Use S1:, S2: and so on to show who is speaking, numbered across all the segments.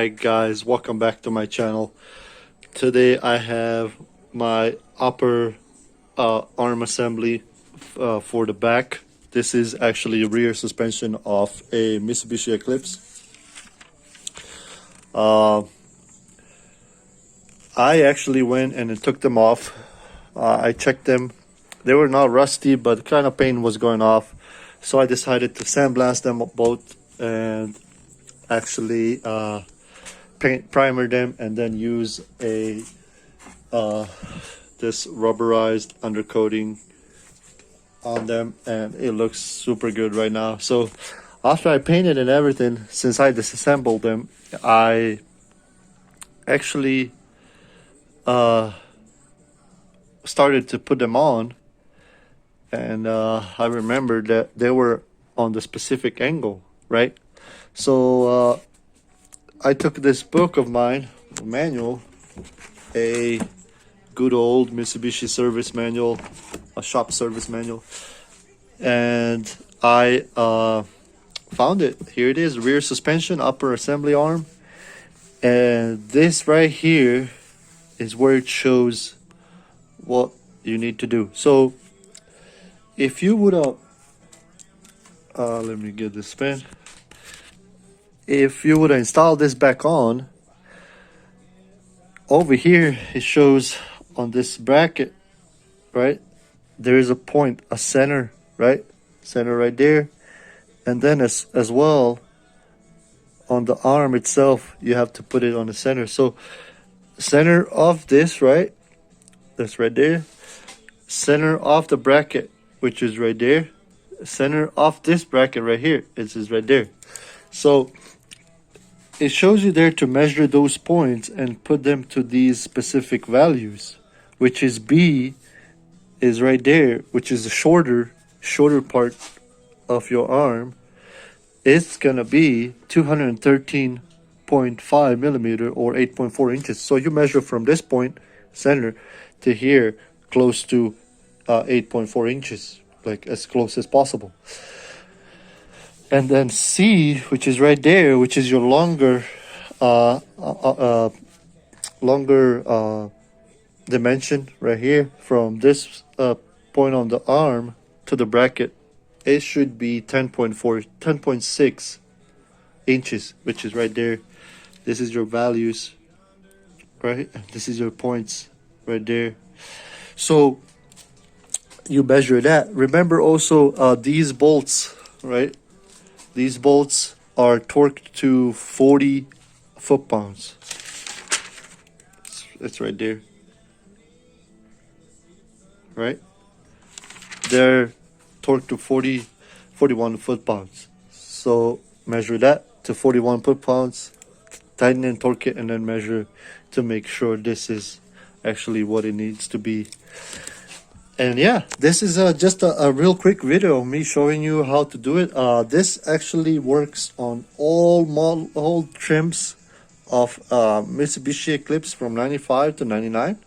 S1: Alright guys, welcome back to my channel. Today I have my upper arm assembly for the back. This is actually a rear suspension of a Mitsubishi Eclipse. I actually went and took them off. I checked them. They were not rusty, but kind of paint was going off. So I decided to sandblast them both and actually primer them, and then use a this rubberized undercoating on them, and it looks super good right now. So after I painted and everything, since I disassembled them, I actually started to put them on, and I remembered that they were on the specific angle, right? So I took this book of mine, a manual, a good old Mitsubishi service manual, a shop service manual, and I found it. Here it is: rear suspension, upper assembly arm, and this right here is where it shows what you need to do. So if you would let me get this pen. If you would install this back on, over here it shows on this bracket, right, there is a point, a center, right, center right there, and then as well on the arm itself you have to put it on the center. So center of this, right, that's right there, center of the bracket, which is right there, center of this bracket right here, it is right there. So it shows you there to measure those points and put them to these specific values, which is B is right there, which is the shorter part of your arm. It's gonna be 213.5 millimeter or 8.4 inches. So you measure from this point, center, to here, close to 8.4 inches, like as close as possible. And then C, which is right there, which is your longer dimension right here, from this point on the arm to the bracket, it should be 10.6 inches, which is right there. This is your values, right? This is your points right there. So you measure that. Remember also these bolts, right? These bolts are torqued to 40 foot-pounds. It's right there, right? They're torqued to 41 foot-pounds. So measure that to 41 foot-pounds, tighten and torque it, and then measure to make sure this is actually what it needs to be. And yeah, this is just a real quick video of me showing you how to do it. This actually works on all trims of Mitsubishi Eclipse from 95 to 99.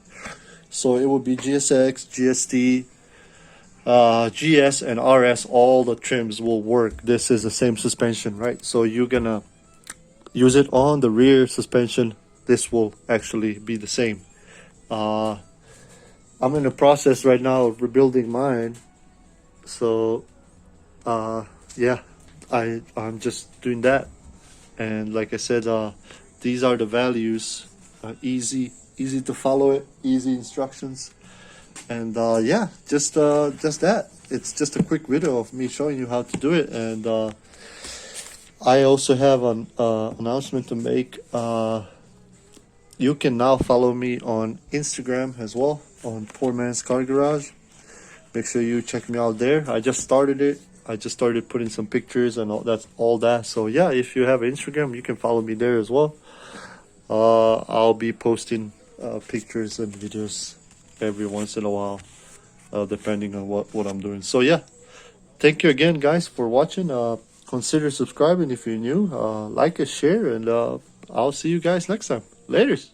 S1: So it would be GSX, GST, GS, and RS. All the trims will work. This is the same suspension, right? So you're gonna use it on the rear suspension. This will actually be the same. I'm in the process right now of rebuilding mine, so yeah, I'm just doing that. And like I said, these are the values, easy to follow it, easy instructions, and yeah, just that. It's just a quick video of me showing you how to do it. And I also have an announcement to make. You can now follow me on Instagram as well, on Poor Man's Car Garage. Make sure you check me out there. I just started it. I just started putting some pictures and all that. So yeah, if you have Instagram, you can follow me there as well. I'll be posting pictures and videos every once in a while, depending on what I'm doing. So yeah, thank you again, guys, for watching. Consider subscribing if you're new. Like and share, and I'll see you guys next time. Laters.